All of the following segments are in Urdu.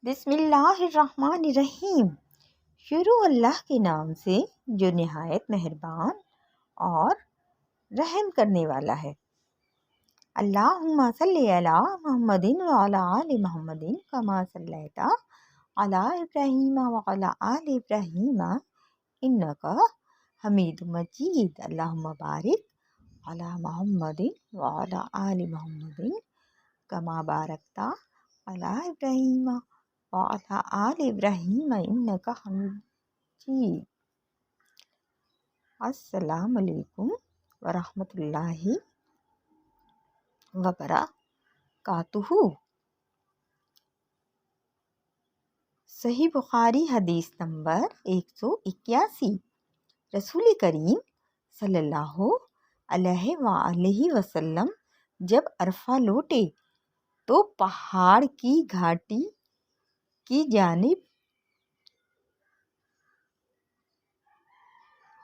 بسم اللہ الرحمن الرحیم۔ شروع اللہ کے نام سے جو نہایت مہربان اور رحم کرنے والا ہے۔ اللہم صلی علی محمد وعلی آل محمد کما صلیت علی ابراہیم وعلی آل ابراہیم انکا حمید مجید۔ اللہم بارک علی محمد وعلی آل محمد کما بارکت علی ابراہیم وعلی آل ابراہیم انکا حمید مجید۔ السلام علیکم ورحمۃ اللہ وبرکاتہ۔ صحیح بخاری حدیث نمبر 181۔ رسول کریم صلی اللہ علیہ وآلہ وسلم جب عرفہ لوٹے تو پہاڑ کی گھاٹی کی جانب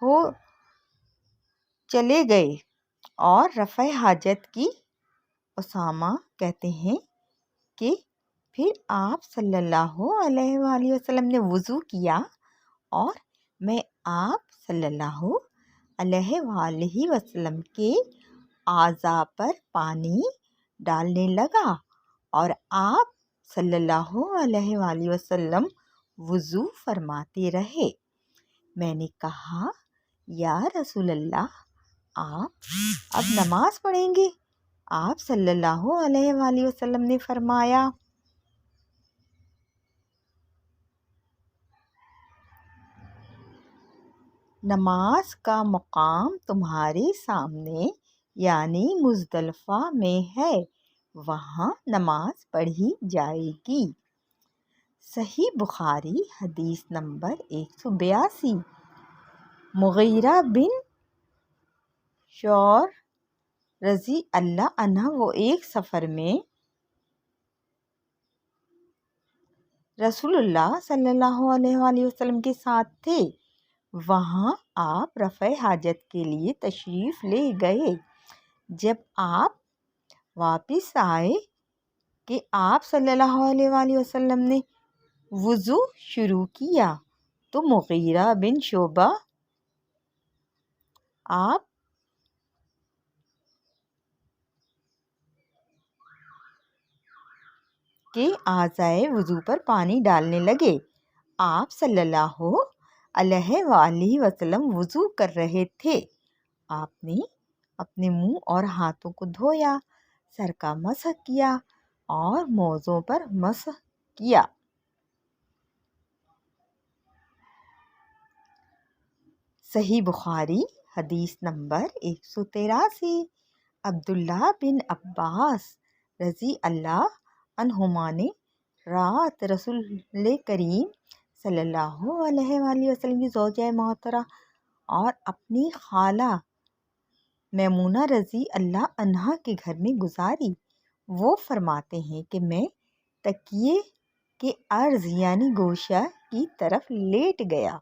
ہو چلے گئے اور رفع حاجت کی۔ اسامہ کہتے ہیں کہ پھر آپ صلی اللہ علیہ وآلہ وسلم نے وضو کیا اور میں آپ صلی اللہ علیہ وآلہ وسلم کے اعضاء پر پانی ڈالنے لگا اور آپ صلی اللہ علیہ وآلہ وسلم وضو فرماتے رہے۔ میں نے کہا یا رسول اللہ، آپ اب نماز پڑھیں گے؟ آپ صلی اللہ علیہ وآلہ وسلم نے فرمایا نماز کا مقام تمہارے سامنے یعنی مزدلفہ میں ہے، وہاں نماز پڑھی جائے گی۔ صحیح بخاری حدیث نمبر 182۔ مغیرہ بن شعبہ رضی اللہ عنہ وہ ایک سفر میں رسول اللہ صلی اللہ علیہ وآلہ وسلم کے ساتھ تھے۔ وہاں آپ رفع حاجت کے لیے تشریف لے گئے۔ جب آپ واپس آئے کہ آپ صلی اللہ علیہ وآلہ وسلم نے وضو شروع کیا تو مغیرہ بن شعبہ آپ کے اعضائے وضو پر پانی ڈالنے لگے۔ آپ صلی اللہ علیہ وآلہ وسلم وضو کر رہے تھے۔ آپ نے اپنے منہ اور ہاتھوں کو دھویا، سر کا مسح کیا اور موزوں پر مسح کیا۔ صحیح بخاری حدیث نمبر 183۔ عبداللہ بن عباس رضی اللہ عنہما نے رات رسول کریم صلی اللہ علیہ وآلہ وسلم کی زوجہ محترمہ اور اپنی خالہ میمونہ رضی اللہ عنہا کے گھر میں گزاری۔ وہ فرماتے ہیں کہ میں تکیے کے عرض یعنی گوشہ کی طرف لیٹ گیا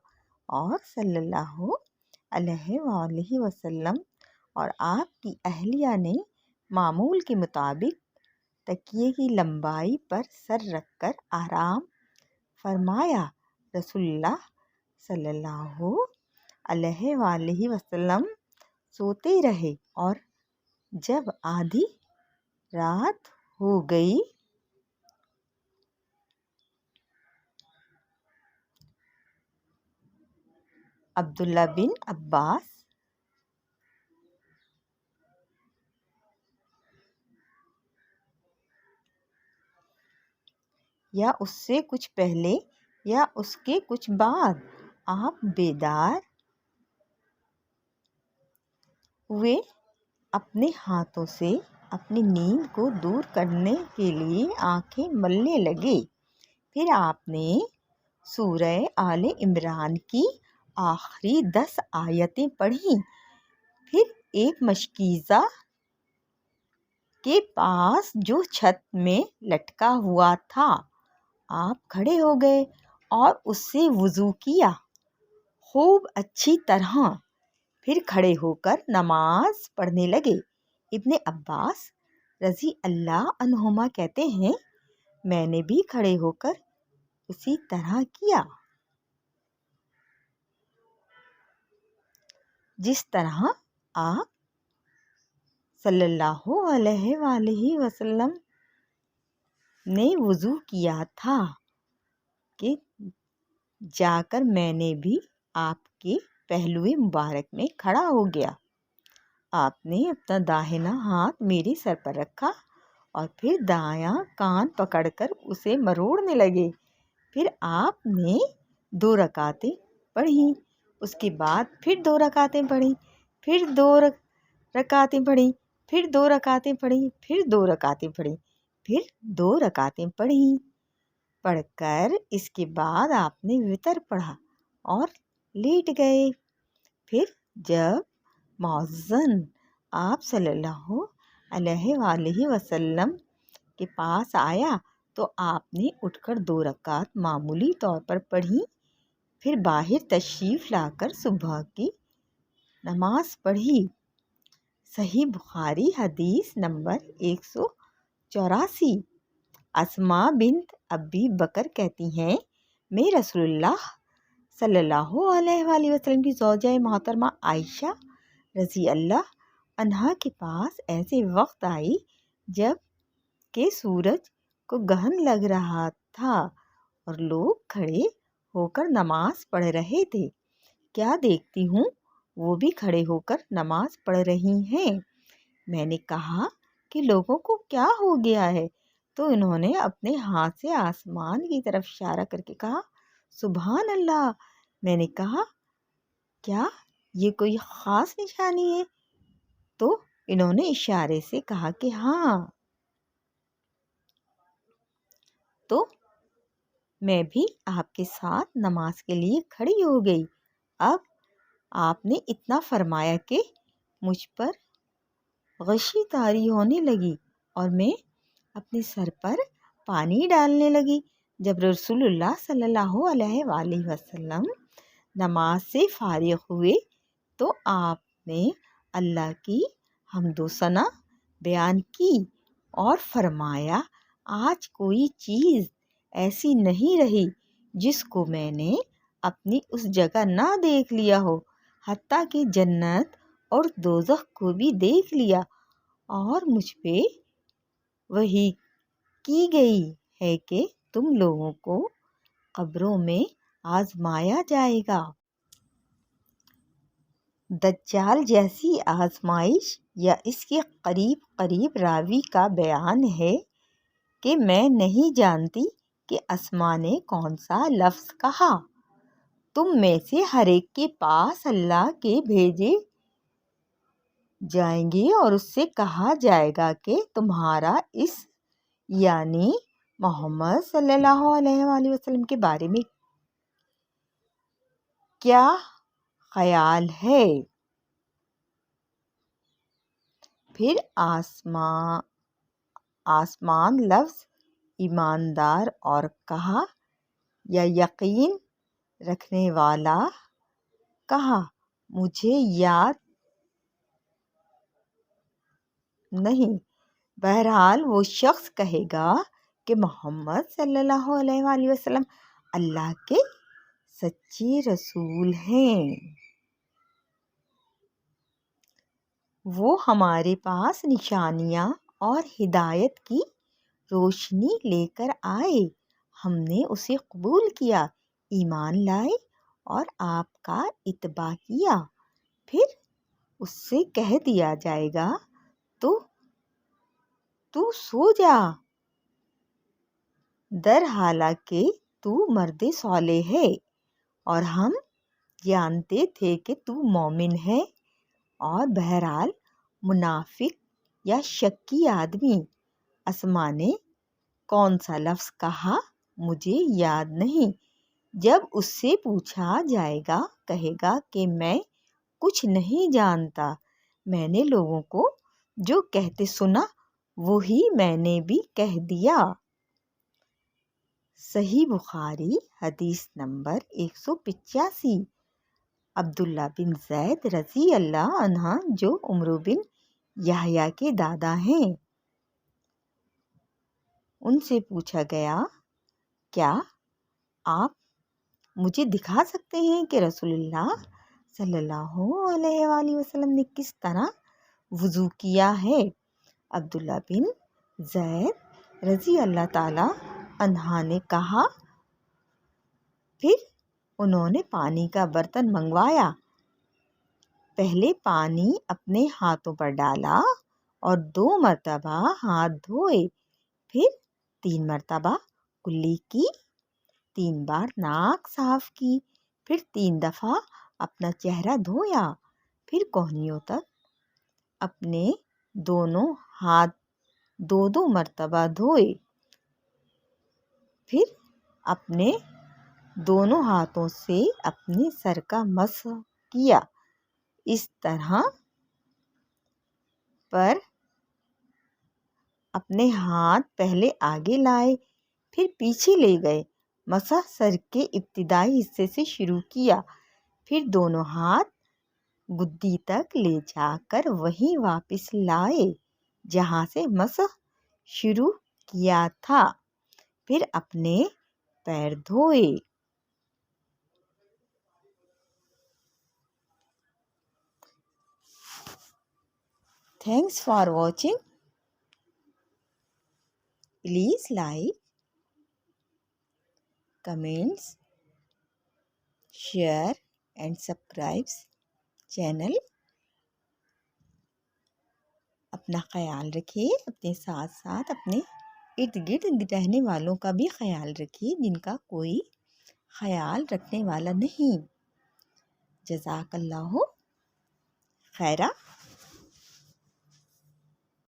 اور صلی اللہ علیہ وآلہ وسلم اور آپ کی اہلیہ نے معمول کے مطابق تکیے کی لمبائی پر سر رکھ کر آرام فرمایا۔ رسول اللہ صلی اللہ علیہ وآلہ وسلم سوتے رہے اور جب آدھی رات ہو گئی عبداللہ بن عباس یا اس سے کچھ پہلے یا اس کے کچھ بعد آپ بیدار ہوئے، اپنے ہاتھوں سے اپنی نیند کو دور کرنے کے لیے آنکھیں ملنے لگے۔ پھر آپ نے سورہ آل عمران کی آخری 10 آیتیں پڑھیں۔ پھر ایک مشکیزہ کے پاس جو چھت میں لٹکا ہوا تھا آپ کھڑے ہو گئے اور اس سے وضو کیا خوب اچھی طرح، پھر کھڑے ہو کر نماز پڑھنے لگے۔ ابن عباس رضی اللہ عنہما کہتے ہیں میں نے بھی کھڑے ہو کر اسی طرح کیا جس طرح آپ صلی اللہ علیہ وآلہ وسلم نے وضو کیا تھا کہ جا کر میں نے بھی آپ کے پہلو مبارک میں کھڑا ہو گیا۔ آپ نے اپنا داہنا ہاتھ میرے سر پر رکھا اور پھر دایاں کان پکڑ کر اسے مروڑنے لگے۔ پھر آپ نے 2 رکعتیں پڑھیں، اس کے بعد پھر 2 رکعتیں پڑھیں، پھر 2 رکعتیں پڑھیں، پھر 2 رکعتیں پڑھیں، پھر 2 رکعتیں پڑھیں، پھر 2 رکعتیں پڑھیں۔ پڑھ کر اس کے بعد آپ نے وتر پڑھا اور لیٹ گئے۔ پھر جب مؤذن آپ صلی اللہ علیہ وآلہ وسلم کے پاس آیا تو آپ نے اٹھ کر 2 رکعت معمولی طور پر پڑھی، پھر باہر تشریف لا کر صبح کی نماز پڑھی۔ صحیح بخاری حدیث نمبر 184۔ اسماء بنت ابی بکر کہتی ہیں، میں رسول اللہ صلی اللہ علیہ وآلہ وسلم کی زوجہ محترمہ عائشہ رضی اللہ عنہا کے پاس ایسے وقت آئی جب کہ سورج کو گہن لگ رہا تھا اور لوگ کھڑے ہو کر نماز پڑھ رہے تھے۔ کیا دیکھتی ہوں وہ بھی کھڑے ہو کر نماز پڑھ رہی ہیں۔ میں نے کہا کہ لوگوں کو کیا ہو گیا ہے؟ تو انہوں نے اپنے ہاتھ سے آسمان کی طرف اشارہ کر کے کہا، سبحان اللہ۔ میں نے کہا، کیا یہ کوئی خاص نشانی ہے؟ تو انہوں نے اشارے سے کہا کہ ہاں۔ تو میں بھی آپ کے ساتھ نماز کے لیے کھڑی ہو گئی۔ اب آپ نے اتنا فرمایا کہ مجھ پر غشی طاری ہونے لگی اور میں اپنے سر پر پانی ڈالنے لگی۔ جب رسول اللہ صلی اللہ علیہ وآلہ وسلم نماز سے فارغ ہوئے تو آپ نے اللہ کی حمد و ثنا بیان کی اور فرمایا، آج کوئی چیز ایسی نہیں رہی جس کو میں نے اپنی اس جگہ نہ دیکھ لیا ہو، حتیٰ کہ جنت اور دوزخ کو بھی دیکھ لیا، اور مجھ پہ وحی کی گئی ہے کہ تم لوگوں کو قبروں میں آزمایا جائے گا۔ دجال جیسی آزمائش یا اس کے قریب راوی کا بیان ہے کہ میں نہیں جانتی کہ اسماء نے کون سا لفظ کہا۔ تم میں سے ہر ایک کے پاس اللہ کے بھیجے جائیں گے اور اس سے کہا جائے گا کہ تمہارا اس یعنی محمد صلی اللہ علیہ وآلہ وسلم کے بارے میں کیا خیال ہے؟ پھر آسمان لفظ ایماندار اور کہا یا یقین رکھنے والا کہا، مجھے یاد نہیں۔ بہرحال وہ شخص کہے گا کہ محمد صلی اللہ علیہ وآلہ وسلم اللہ کے سچے رسول ہیں۔ وہ ہمارے پاس نشانیاں اور ہدایت کی روشنی لے کر آئے، ہم نے اسے قبول کیا، ایمان لائے اور آپ کا اتباع کیا۔ پھر اس سے کہہ دیا جائے گا، تو سو جا، در حالانکہ تو مرد صالح ہے اور ہم جانتے تھے کہ تو مومن ہے۔ اور بہرحال منافق یا شکی آدمی اسماء نے کون سا لفظ کہا مجھے یاد نہیں۔ جب اس سے پوچھا جائے گا کہے گا کہ میں کچھ نہیں جانتا، میں نے لوگوں کو جو کہتے سنا وہی میں نے بھی کہہ دیا۔ صحیح بخاری حدیث نمبر 185۔ عبداللہ بن زید رضی اللہ عنہ جو عمرو بن یحییٰ کے دادا ہیں، ان سے پوچھا گیا، کیا آپ مجھے دکھا سکتے ہیں کہ رسول اللہ صلی اللہ علیہ وآلہ وسلم نے کس طرح وضو کیا ہے؟ عبداللہ بن زید رضی اللہ تعالی عنہ نے کہا، پھر انہوں نے پانی کا برتن منگوایا، پہلے پانی اپنے ہاتھوں پر ڈالا اور 2 مرتبہ ہاتھ دھوئے، پھر 3 مرتبہ کلی کی، 3 بار ناک صاف کی، پھر 3 دفعہ اپنا چہرہ دھویا، پھر کہنیوں تک اپنے دونوں ہاتھ 2 مرتبہ دھوئے، پھر اپنے دونوں ہاتھوں سے اپنے سر کا مسح کیا۔ اس طرح پر اپنے ہاتھ پہلے آگے لائے، پھر پیچھے لے گئے، مسح سر کے ابتدائی حصے سے شروع کیا، پھر دونوں ہاتھ گدی تک لے جا کر وہیں واپس لائے جہاں سے مسح شروع کیا تھا، پھر اپنے پیر دھوئے۔ Thanks for watching. Please like, comments, share and subscribe channel. اپنا خیال رکھیے، اپنے ساتھ ساتھ اپنے ارد گرد رہنے والوں کا بھی خیال رکھیے جن کا کوئی خیال رکھنے والا نہیں۔ جزاک اللہ خیرہ۔